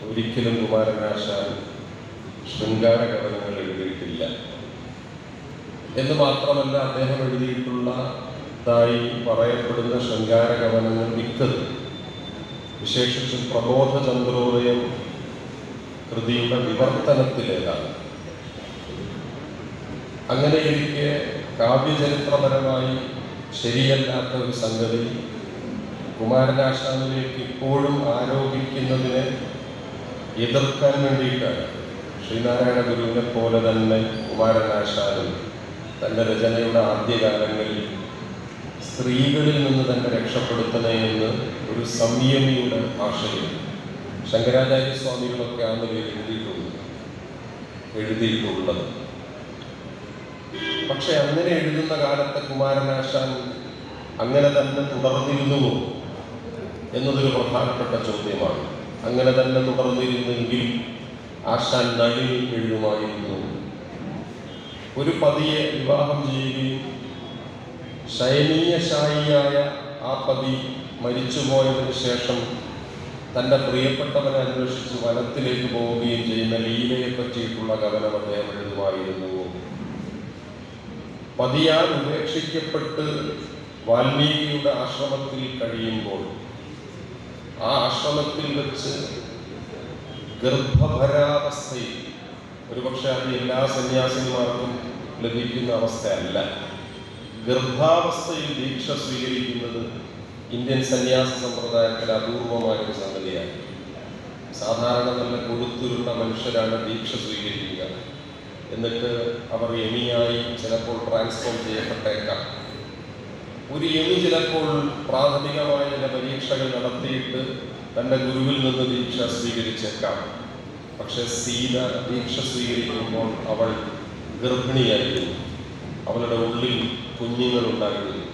ഒരിക്കലും കുമാരനാശാൻ ശൃംഗാര കവനങ്ങൾ എഴുതിയിട്ടില്ല എന്ന് മാത്രമല്ല, അദ്ദേഹം എഴുതിയിട്ടുള്ളതായി പറയപ്പെടുന്ന ശൃംഗാര കവനങ്ങൾ മിക്കത്, വിശേഷിച്ചും പ്രബോധചന്ദ്രോദയം കൃതിയുടെ വിവർത്തനത്തിലേതാണ്. അങ്ങനെയിരിക്കെ കാവ്യചരിത്രപരമായി ശരിയല്ലാത്ത ഒരു സംഗതി കുമാരനാശാനിലേക്ക് ഇപ്പോഴും ആരോപിക്കുന്നതിനെ എതിർക്കാൻ വേണ്ടിയിട്ടാണ് ശ്രീനാരായണ ഗുരുവിനെ പോലെ തന്നെ കുമാരനാശാനും തൻ്റെ രചനയുടെ ആദ്യകാലങ്ങളിൽ സ്ത്രീകളിൽ നിന്ന് തന്നെ രക്ഷപ്പെടുത്തണേ എന്ന് ഒരു സംയമിയുടെ ഭാഷയിൽ ശങ്കരാചാര്യസ്വാമികളൊക്കെ ആ നിലയിൽ എഴുതിയിട്ടുള്ളത്. പക്ഷെ അങ്ങനെ എഴുതുന്ന കാലത്തെ കുമാരനാശാൻ അങ്ങനെ തന്നെ തുടർന്നിരുന്നുവോ എന്നതൊരു പ്രധാനപ്പെട്ട ചോദ്യമാണ്. അങ്ങനെ തന്നെ തുടർന്നിരുന്നെങ്കിൽ ആശാൻ നളിനി എഴുതുമായിരുന്നു. ഒരു പതിയെ വിവാഹം ചെയ്യുകയും ശയനീയശായിയായ ആ പതി മരിച്ചുപോയതിനു ശേഷം തൻ്റെ പ്രിയപ്പെട്ടവനെ അന്വേഷിച്ച് വനത്തിലേക്ക് പോവുകയും ചെയ്യുന്ന ലീലയെ പറ്റിയിട്ടുള്ള കവനം അദ്ദേഹം എഴുതുമായിരുന്നു. പതിയാൽ ഉപേക്ഷിക്കപ്പെട്ട് വാൽമീകിയുടെ ആശ്രമത്തിൽ കഴിയുമ്പോൾ ആ ആശ്രമത്തിൽ വെച്ച് ഗർഭഭരാവസ്ഥയിൽ, ഒരുപക്ഷെ അത് എല്ലാ സന്യാസിനിമാർക്കും ലഭിക്കുന്ന അവസ്ഥയല്ല, ഗർഭാവസ്ഥയിൽ ദീക്ഷ സ്വീകരിക്കുന്നത് ഇന്ത്യൻ സന്യാസ സമ്പ്രദായത്തിൽ അപൂർവമായൊരു സംഗതിയാണ്. സാധാരണ നല്ല കൊടുത്തുരുണ്ട മനുഷ്യരാണ് ദീക്ഷ സ്വീകരിക്കുക. എന്നിട്ട് അവർ യമിയായി ചിലപ്പോൾ ട്രാൻസ്ഫോം ചെയ്യപ്പെട്ടേക്കാം. ഒരു യമി ചിലപ്പോൾ പ്രാഥമികമായ ചില പരീക്ഷകൾ നടത്തിയിട്ട് തൻ്റെ ഗുരുവിൽ നിന്ന് ദീക്ഷ സ്വീകരിച്ചേക്കാം. പക്ഷെ സീത ദീക്ഷ സ്വീകരിക്കുമ്പോൾ അവൾ ഗർഭിണിയായിരുന്നു, അവളുടെ ഉള്ളിൽ കുഞ്ഞുങ്ങളുണ്ടായിരുന്നു.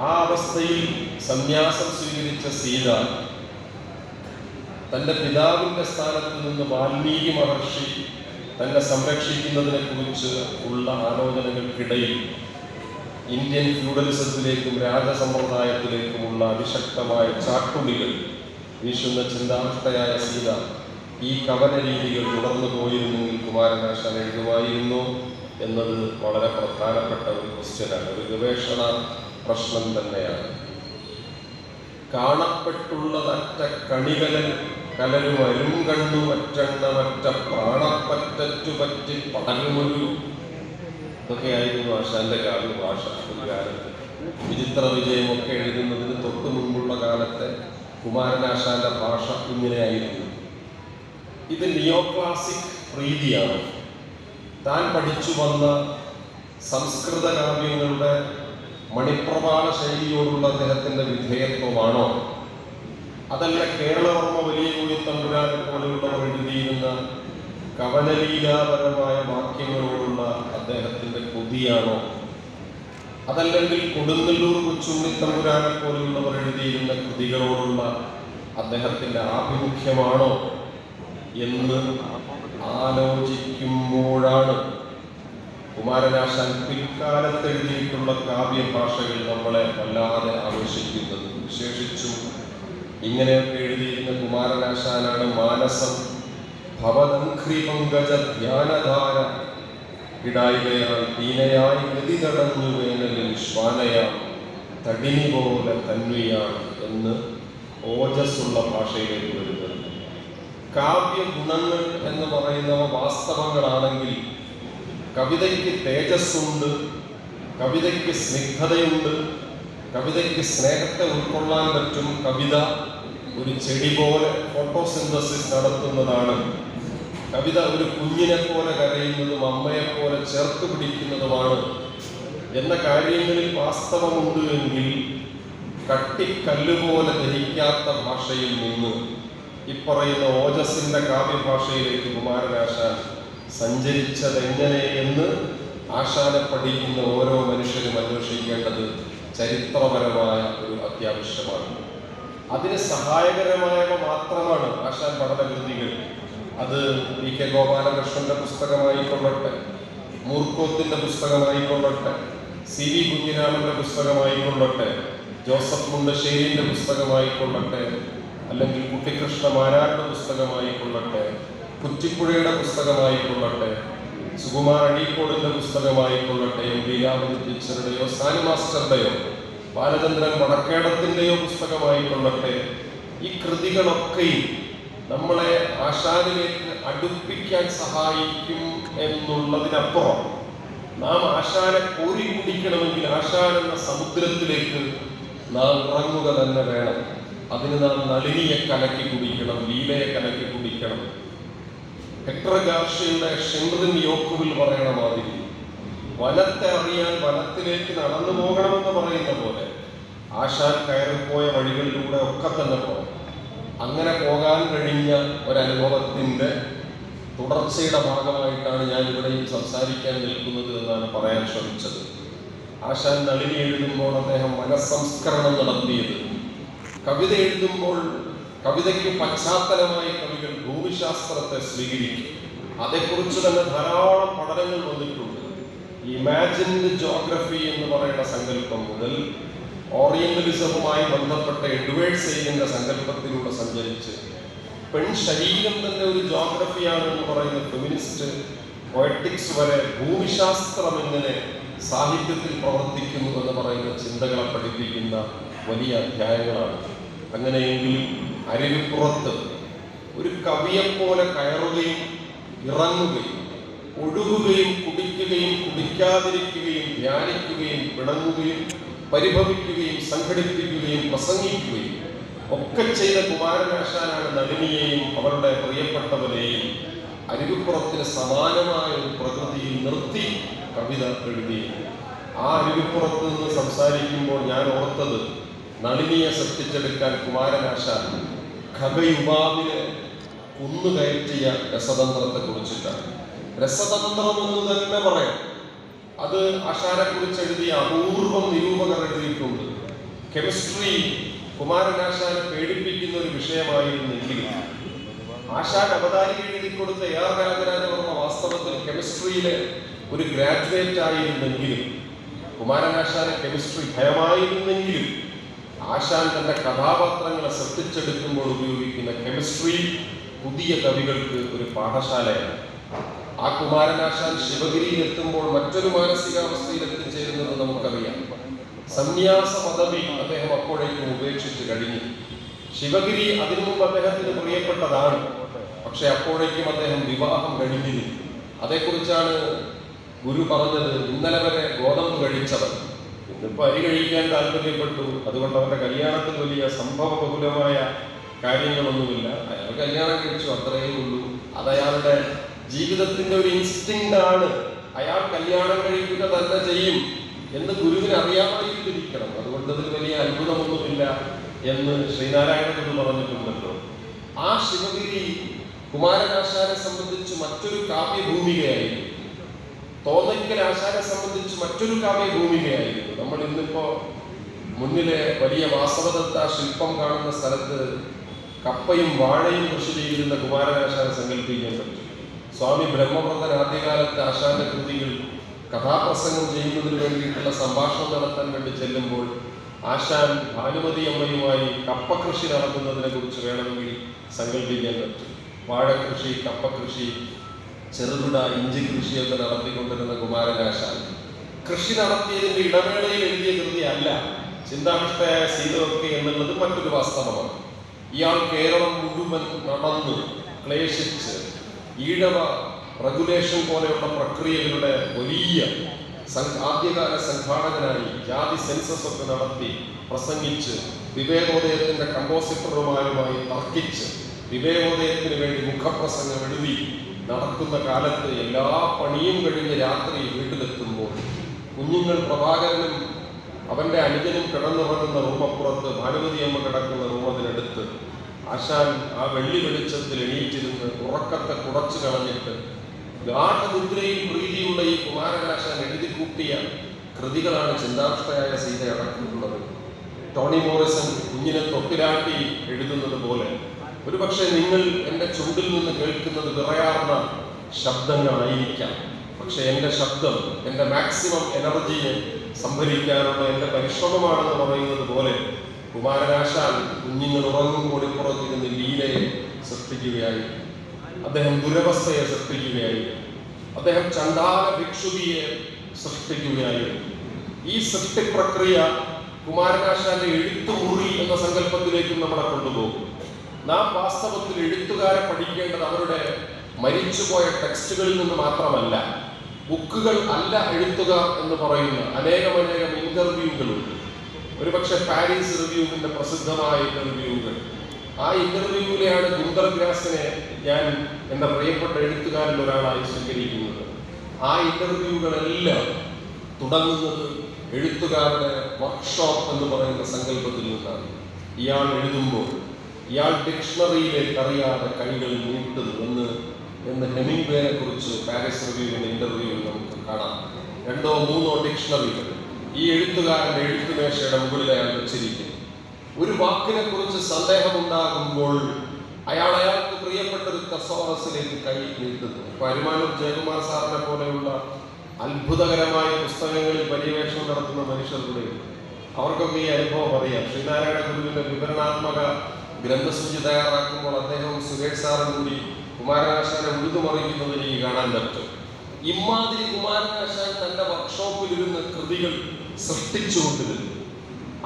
ആ അവസ്ഥയിൽ സന്യാസം സ്വീകരിച്ച സീത തൻ്റെ പിതാവിൻ്റെ സ്ഥാനത്ത് നിന്ന് വാൽമീകി മഹർഷി തന്നെ സംരക്ഷിക്കുന്നതിനെ കുറിച്ച് ഉള്ള ആലോചനകൾക്കിടയിൽ ഇന്ത്യൻ ഫ്യൂഡലിസത്തിലേക്കും രാജസമ്പ്രദായത്തിലേക്കുമുള്ള അതിശക്തമായ ചാട്ടുളികൾ വീശുന്ന ചിന്താവിഷ്ടയായ സീത ഈ കവന രീതികൾ തുടർന്നു പോയിരുന്നെങ്കിൽ കുമാരനാശാൻ എഴുതുമായിരുന്നു എന്നത് വളരെ പ്രധാനപ്പെട്ട ഒരു ക്വസ്റ്റ്യനാണ്, ഒരു ഗവേഷണ പ്രശ്നം തന്നെയാണ്. കാണപ്പെട്ടുള്ളതറ്റ കണികലൻ കലരും അരും കണ്ടു മറ്റെണ്ണമറ്റ പ്രാണപ്പറ്റു പറ്റി പടരുമൊരു, ഇതൊക്കെയായിരുന്നു ആശാന്റെ ഭാഷ. ഒരു കാലത്ത് വിചിത്ര വിജയമൊക്കെ എഴുതുന്നതിന് തൊട്ടു മുൻപുള്ള കാലത്തെ കുമാരനാശാന്റെ ഭാഷ ഇങ്ങനെയായിരുന്നു. ഇത് നിയോ ക്ലാസിക് പ്രീതിയാണ്. താൻ പഠിച്ചു വന്ന സംസ്കൃത കാവ്യങ്ങളുടെ മണിപ്രവാള ശൈലിയോടുള്ള അദ്ദേഹത്തിന്റെ വിധേയത്വമാണോ, അതല്ല കേരളവർമ്മ വലിയ കോയി തമ്പുരാനെ പോലെയുള്ളവർ എഴുതിയിരുന്ന കവനലീലാപരമായ വാക്യങ്ങളോടുള്ള അദ്ദേഹത്തിന്റെ കൊതിയാണോ, അതല്ലെങ്കിൽ കൊടുങ്ങല്ലൂർ കൊച്ചുണ്ണി തമ്പുരാനെ പോലെയുള്ളവർ എഴുതിയിരുന്ന കൃതികളോടുള്ള അദ്ദേഹത്തിന്റെ ആഭിമുഖ്യമാണോ എന്ന് ആലോചിക്കുമ്പോഴാണ് കുമാരനാശാൻ പിൽക്കാലത്ത് എഴുതിയിട്ടുള്ള കാവ്യഭാഷകൾ നമ്മളെ വല്ലാതെ ആകർഷിക്കുന്നത്. വിശേഷിച്ചും ഇങ്ങനെയൊക്കെ എഴുതിയിരുന്ന കുമാരനാശാനാണ് മാനസം ഭവദംഘ്രി പങ്കജ ധ്യാനധാര ഇടായികയായി ദീനയായി ഗതി തടഞ്ഞു വേനലിൽ ശ്വാനയാം തടിനി പോലെ തന്വിയാണ് എന്ന് ഓജസ്സുള്ള ഭാഷയിലേക്ക് വരുന്നത്. കാവ്യ ഗുണങ്ങൾ എന്ന് പറയുന്നവ വാസ്തവങ്ങളാണെങ്കിൽ കവിതയ്ക്ക് തേജസ്സുണ്ട്, കവിതയ്ക്ക് സ്നിഗ്ധതയുണ്ട്, കവിതയ്ക്ക് സ്നേഹത്തെ ഉൾക്കൊള്ളാൻ പറ്റും. കവിത ഒരു ചെടി പോലെ ഫോട്ടോസിന്തസിസ് നടത്തുന്നതാണ്. കവിത ഒരു കുഞ്ഞിനെ പോലെ കരയുന്നതും അമ്മയെപ്പോലെ ചേർത്ത് പിടിക്കുന്നതുമാണ് എന്ന കാര്യങ്ങളിൽ വാസ്തവമുണ്ട് എങ്കിൽ കട്ടിക്കല്ലുപോലെ ധരിക്കാത്ത ഭാഷയിൽ നിന്ന് ഇപ്പറയുന്ന ഓജസ്സിന്റെ കാവ്യഭാഷയിലേക്ക് കുമാരനാശാൻ സഞ്ചരിച്ചതെങ്ങനെ എന്ന് ആശാനെ പഠിക്കുന്ന ഓരോ മനുഷ്യരും അന്വേഷിക്കേണ്ടത് ചരിത്രപരമായ ഒരു അത്യാവശ്യമാണ്. അതിന് സഹായകരമായവ മാത്രമാണ് ആശാൻ പഠനകൃതികൾ. അത് പി കെ ഗോപാലകൃഷ്ണന്റെ പുസ്തകമായിക്കൊള്ളട്ടെ, മൂർക്കോത്തിന്റെ പുസ്തകമായിക്കൊള്ളട്ടെ, സി വി കുഞ്ഞിരാമന്റെ പുസ്തകമായിക്കൊള്ളട്ടെ, ജോസഫ് മുണ്ടശ്ശേരിന്റെ പുസ്തകമായിക്കൊള്ളട്ടെ, അല്ലെങ്കിൽ കുട്ടിക്കൃഷ്ണ മാരാരുടെ പുസ്തകമായിക്കൊള്ളട്ടെ, കുറ്റിപ്പുഴയുടെ പുസ്തകമായിക്കൊള്ളട്ടെ, സുകുമാർ അഴീക്കോടിന്റെ പുസ്തകമായിക്കൊള്ളട്ടെ, ലീലാവതി ടീച്ചറുടെയോ സാനി മാസ്റ്ററുടെയോ ബാലചന്ദ്രൻ വടക്കേടത്തിൻ്റെയോ പുസ്തകമായിക്കൊള്ളട്ടെ, ഈ കൃതികളൊക്കെയും നമ്മളെ ആശാനിലേക്ക് അടുപ്പിക്കാൻ സഹായിക്കും എന്നുള്ളതിനപ്പുറം നാം ആശാനെ കോരി കുടിക്കണമെങ്കിൽ ആശാൻ എന്ന സമുദ്രത്തിലേക്ക് നാം ഇറങ്ങുക തന്നെ വേണം. അതിന് നാം നളിനിയെ കലക്കി കുടിക്കണം, ലീലയെ കലക്കി കുടിക്കണം. ഹെക്ടർ ഗാർഷ്യയുടെ ഷെൻറിൻ യോക്കുവിൽ പറയണ മാതിരി വനത്തെ അറിയാൻ വനത്തിലേക്ക് നടന്നു പോകണമെന്ന് പറയുന്ന പോലെ ആശാൻ കയറിപ്പോയ വഴികളിലൂടെ ഒക്കെ തന്നെ പോകണം. അങ്ങനെ പോകാൻ കഴിഞ്ഞ ഒരനുഭവത്തിൻ്റെ തുടർച്ചയുടെ ഭാഗമായിട്ടാണ് ഞാൻ ഇവിടെയും സംസാരിക്കാൻ നിൽക്കുന്നത് എന്നാണ് പറയാൻ ശ്രമിച്ചത്. ആശാൻ നളിനി എഴുതുമ്പോൾ അദ്ദേഹം മനസ്സംസ്കരണം നടത്തിയത്, കവിത എഴുതുമ്പോൾ കവിതയ്ക്ക് പശ്ചാത്തലമായ കവികൾ ഭൂമിശാസ്ത്രത്തെ സ്വീകരിക്കും. അതേക്കുറിച്ച് തന്നെ ധാരാളം പഠനങ്ങൾ വന്നിട്ടുണ്ട്. ഇമാജിൻഡ് ജോഗ്രഫി എന്ന് പറയുന്ന സങ്കല്പം മുതൽ ഓറിയന്റലിസവുമായി ബന്ധപ്പെട്ട എഡ്വേർഡ് സെയിലിന്റെ സങ്കല്പത്തിലൂടെ സഞ്ചരിച്ച് പെൺ ശരീരം തന്നെ ഒരു ജോഗ്രഫിയാണ് എന്ന് പറയുന്ന ഫെമിനിസ്റ്റ് പോയറ്റിക്സ് വരെ ഭൂമിശാസ്ത്രം എങ്ങനെ സാഹിത്യത്തിൽ പ്രവർത്തിക്കുന്നു എന്ന് പറയുന്ന ചിന്തകളെ പഠിപ്പിക്കുന്ന വലിയ അധ്യായങ്ങളാണ്. അങ്ങനെയെങ്കിൽ അരുവിപ്പുറത്ത് ഒരു കവിയെപ്പോലെ കയറുകയും ഇറങ്ങുകയും ഒഴുകുകയും കുടിക്കുകയും കുടിക്കാതിരിക്കുകയും ധ്യാനിക്കുകയും പിണങ്ങുകയും പരിഭവിക്കുകയും സംഘടിപ്പിക്കുകയും പ്രസംഗിക്കുകയും ഒക്കെ ചെയ്ത കുമാരനാശാനാണ് നളിനിയെയും അവരുടെ പ്രിയപ്പെട്ടവരെയും അരുവിപ്പുറത്തിന് സമാനമായ ഒരു പ്രകൃതിയിൽ നിർത്തി കവിത എഴുതിയത്. ആ അരുവിപ്പുറത്ത് നിന്ന് സംസാരിക്കുമ്പോൾ ഞാൻ ഓർത്തത് നളിനിയെ സൃഷ്ടിച്ചെടുക്കാൻ കുമാരനാശാൻ ഖഗയുവാവിനെ കുന്നുകയറ്റിയ രസതന്ത്രത്തെ കുറിച്ചിട്ടാണ്. രസതന്ത്രം എന്ന് തന്നെ പറയാം. അത് ആശാനെ കുറിച്ച് എഴുതിയ അപൂർവം നിരൂപകർ എഴുതിയിട്ടുണ്ട്. കെമിസ്ട്രി കുമാരനാശാനെ പേടിപ്പിക്കുന്ന ഒരു വിഷയമായിരുന്നെങ്കിലും ആശാൻ അവതാരിക എഴുതി കൊടുത്ത AR രാജരാജവർമ്മ വാസ്തവത്തിൽ കെമിസ്ട്രിയിലെ ഒരു ഗ്രാജുവേറ്റ് ആയിരുന്നെങ്കിലും കുമാരനാശാനെ കെമിസ്ട്രി ഭയമായിരുന്നെങ്കിലും ആശാൻ തന്റെ കഥാപാത്രങ്ങളെ സൃഷ്ടിച്ചെടുക്കുമ്പോൾ ഉപയോഗിക്കുന്ന കെമിസ്ട്രി പുതിയ കവികൾക്ക് ഒരു പാഠശാലയാണ്. ആ കുമാരനാശാൻ ശിവഗിരിയിൽ എത്തുമ്പോൾ മറ്റൊരു മാനസികാവസ്ഥയിൽ എത്തിച്ചേരുന്നത് നമുക്കറിയാം. സന്യാസ പദവി അദ്ദേഹം അപ്പോഴേക്കും ഉപേക്ഷിച്ച് കഴിഞ്ഞു. ശിവഗിരി അതിനു മുമ്പ് അദ്ദേഹത്തിന് പ്രിയപ്പെട്ടതാണ്. പക്ഷെ അപ്പോഴേക്കും അദ്ദേഹം വിവാഹം കഴിഞ്ഞിരുന്നു. അതേക്കുറിച്ചാണ് ഗുരു പറഞ്ഞത്, ഇന്നലെ വരെ ഗോതമ്പ് കഴിച്ചവൻ ഇന്നിപ്പോൾ അരി കഴിക്കാൻ താല്പര്യപ്പെട്ടു. അതുകൊണ്ട് അവന്റെ കല്യാണത്തിൽ വലിയ സംഭവബഹുലമായ കാര്യങ്ങളൊന്നുമില്ല. അയാൾ കല്യാണം കഴിച്ചു, അത്രയേ ഉള്ളൂ. അത് അയാളുടെ ജീവിതത്തിന്റെ ഒരു ഇൻസ്റ്റിങ്ക്റ്റ് ആണ്. അയാൾ കല്യാണം കഴിക്കുക തന്നെ ചെയ്യും എന്ന് ഗുരുവിന് അറിയാമായിരിക്കണം. അതുകൊണ്ട് അതിൽ വലിയ അത്ഭുതമൊന്നുമില്ല എന്ന് ശ്രീനാരായണ ഗുരു പറഞ്ഞിട്ടുണ്ടല്ലോ. ആ ശിവഗിരി കുമാരനാശാനെ സംബന്ധിച്ച് മറ്റൊരു കാവ്യഭൂമികയായിരുന്നു. തോന്നയ്ക്കൽ ആശാനെ സംബന്ധിച്ച് മറ്റൊരു കാവ്യഭൂമികയായിരുന്നു. നമ്മൾ ഇന്നിപ്പോ മുന്നിലെ വലിയ വാസവദത്ത ശില്പം കാണുന്ന സ്ഥലത്ത് കപ്പയും വാഴയും കൃഷി ചെയ്തിരുന്ന കുമാരനാശാനെ സങ്കല്പിക്കാൻ പറ്റും. സ്വാമി ബ്രഹ്മവ്രതൻ ആദ്യകാലത്ത് ആശാന്റെ കൃതികൾ കഥാപ്രസംഗം ചെയ്യുന്നതിന് വേണ്ടിയിട്ടുള്ള സംഭാഷണം നടത്താൻ വേണ്ടി ചെല്ലുമ്പോൾ ആശാൻ ഭാനുമതി അമ്മയുമായി കപ്പകൃഷി നടത്തുന്നതിനെ കുറിച്ച് വേണമെങ്കിൽ സങ്കല്പിക്കാൻ പറ്റും. വാഴകൃഷി, കപ്പകൃഷി, ചെറുകിട ഇഞ്ചി കൃഷിയൊക്കെ നടത്തിക്കൊണ്ടിരുന്ന കുമാരനാശാൻ കൃഷി നടത്തിയതിന്റെ ഇടവേളയിൽ എഴുതിയ കൃതി അല്ല ചിന്താവിഷ്ടയായ സീതയൊക്കെ എന്നുള്ളത് മറ്റൊരു വാസ്തവമാണ്. ഇയാൾ കേരളം മുഴുവൻ നടന്ന് ക്ലേശിച്ച് ഈഴവ റെഗുലേഷൻ പോലെയുള്ള പ്രക്രിയകളുടെ വലിയ ആദ്യകാല സംഘാടകനായി ജാതി സെൻസസ് ഒക്കെ നടത്തി പ്രസംഗിച്ച് വിവേകോദയത്തിന്റെ കമ്പോസിറ്റർമാരുമായി തർക്കിച്ച് വിവേകോദയത്തിന് വേണ്ടി മുഖപ്രസംഗം എഴുതി നടക്കുന്ന കാലത്ത് എല്ലാ പണിയും കഴിഞ്ഞ് രാത്രി വീട്ടിലെത്തുമ്പോൾ കുഞ്ഞുങ്ങൾ പ്രഭാകരനും അവന്റെ അനുജനും കിടന്നുറങ്ങുന്ന റൂമപ്പുറത്ത് ഭാനുമതി അമ്മ കിടക്കുന്ന റൂമതിനടുത്ത് ആശാൻ ആ വെള്ളി വെളിച്ചത്തിൽ എണീറ്റിരുന്ന് ഉറക്കത്തെ കുറച്ചു കളഞ്ഞിട്ട് ഗാഠനിദ്രയിൽ പ്രീതിയുള്ള ഈ കുമാരനാശാൻ എഴുതി കൂട്ടിയ കൃതികളാണ് ചിന്താവിഷ്ടയായ സീത അടക്കമുള്ളത്. ടോണി മോറിസൺ കുഞ്ഞിനെ തൊട്ടിലാട്ടി എഴുതുന്നത് പോലെ ഒരുപക്ഷെ നിങ്ങൾ എൻ്റെ ചുണ്ടിൽ നിന്ന് കേൾക്കുന്നത് വിറയാർന്ന ശബ്ദങ്ങളായിരിക്കാം. പക്ഷെ എൻ്റെ ശബ്ദം എൻ്റെ മാക്സിമം എനർജിയെ സംഭരിക്കാനുള്ള എൻ്റെ പരിശ്രമമാണെന്ന് പറയുന്നത് പോലെ കുമാരനാശാൻ കുഞ്ഞുങ്ങൾ ഉറങ്ങുമ്പോൾ പുറത്തിരുന്ന് ലീലയെ സൃഷ്ടിക്കുകയായി. അദ്ദേഹം ദുരവസ്ഥയെ സൃഷ്ടിക്കുകയായി. അദ്ദേഹം ചണ്ഡാല ഭിക്ഷുകിയെ സൃഷ്ടിക്കുകയായി. ഈ സൃഷ്ടി പ്രക്രിയ കുമാരനാശാന്റെ എഴുത്തുമുറി എന്ന സങ്കല്പത്തിലേക്കും നമ്മളെ കൊണ്ടുപോകും. നാം വാസ്തവത്തിൽ എഴുത്തുകാരെ പഠിക്കേണ്ടത് അവരുടെ മരിച്ചുപോയ ടെക്സ്റ്റുകളിൽ നിന്ന് മാത്രമല്ല. ബുക്കുകൾ അല്ല എഴുത്തുകാർ എന്ന് പറയുന്ന അനേകം ഇന്റർവ്യൂകളുണ്ട്. ഒരുപക്ഷെ പാരീസ് റിവ്യൂവിന്റെ പ്രസിദ്ധമായ ഇന്റർവ്യൂകൾ. ആ ഇന്റർവ്യൂവിലെയാണ് ഗുന്തർ ഗ്രാസിനെ ഞാൻ എന്റെ പ്രിയപ്പെട്ട എഴുത്തുകാരിൽ ഒരാളായി സ്വീകരിക്കുന്നത്. ആ ഇന്റർവ്യൂകളെല്ലാം തുടങ്ങുന്നത് എഴുത്തുകാരുടെ വർക്ക്ഷോപ്പ് എന്ന് പറയുന്ന സങ്കല്പത്തിൽ നിന്നാണ്. ഇയാൾ എഴുതുമ്പോൾ ഇയാൾ ഡിക്ഷണറിയിലേക്ക് അറിയാതെ കൈകൾ നീട്ടുന്നു എന്ന് ഹെമിംഗ്വേനെ കുറിച്ച് പാരീസ് റിവ്യൂവിന്റെ ഇന്റർവ്യൂവിൽ നമുക്ക് കാണാം. 2 or 3 ഡിക്ഷണറികൾ ഈ എഴുത്തുകാരന്റെ എഴുത്തുമേശയുടെ മുകളിൽ അയാൾ വെച്ചിരിക്കുന്നു. ഒരു വാക്കിനെ കുറിച്ച് സന്ദേഹമുണ്ടാകുമ്പോൾ അയാൾക്ക് പ്രിയപ്പെട്ട ഒരു തെസോറസിലേക്ക് കൈ നീട്ടുന്നു. അരുമാനൂർ ജയകുമാർ സാറിനെ പോലെയുള്ള അത്ഭുതകരമായ പുസ്തകങ്ങളിൽ പര്യവേഷണം നടത്തുന്ന മനുഷ്യരുടെ അവർക്കൊക്കെ ഈ അനുഭവം അറിയാം. ശ്രീനാരായണ ഗുരുവിന്റെ വിവരണാത്മക ഗ്രന്ഥസൂചി തയ്യാറാക്കുമ്പോൾ അദ്ദേഹവും സുരേഷ് സാറും കൂടി കുമാരനാശാനെ ഉഴുതുമറിക്കുന്നത് എനിക്ക് കാണാൻ പറ്റും. ഇമാതിരി കുമാരനാശാൻ തന്റെ വർക്ക്ഷോപ്പിലിരുന്ന് കൃതികൾ സൃഷ്ടിച്ചുകൊണ്ടിരുന്നു.